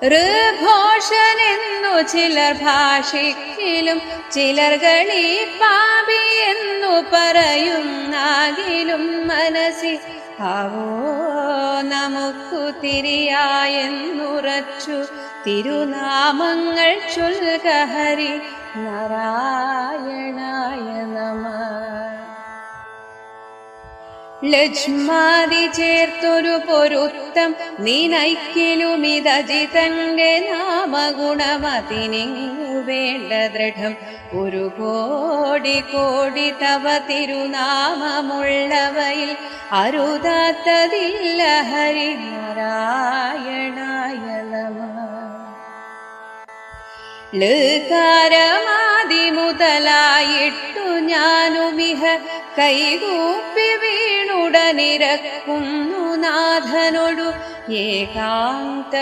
ഋഘോഷനെന്നു ചിലർ ഭാഷിക്കിലും ചിലർ കളി പാപി എന്നു പറയുന്നാകിലും മനസ്സിൽ ആവോ നമുക്കു തിരിയായെന്നുറച്ചു തിരുനാമങ്ങൾ ചൊൽക ഹരി നാരായണായ നമഃ. ലക്ഷ്മാതി ചേർത്തൊരു പൊരുത്തം നിനയ്ക്കിലുമിതജിതന്റെ നാമഗുണമതിനിങ്ങു വേണ്ട ദൃഢം. ഒരു കോടി കോടി തവ തിരുനാമമുള്ളവയിൽ അരുതാത്തതില്ല ഹരി നാരായണായ നമഃ. ലകാരമാദി മുതലായിട്ടു ഞാനുമിഹ കൈകൂപ്പി വീണുടനിരക്കുന്നു നാഥനോടു ഏകാന്ത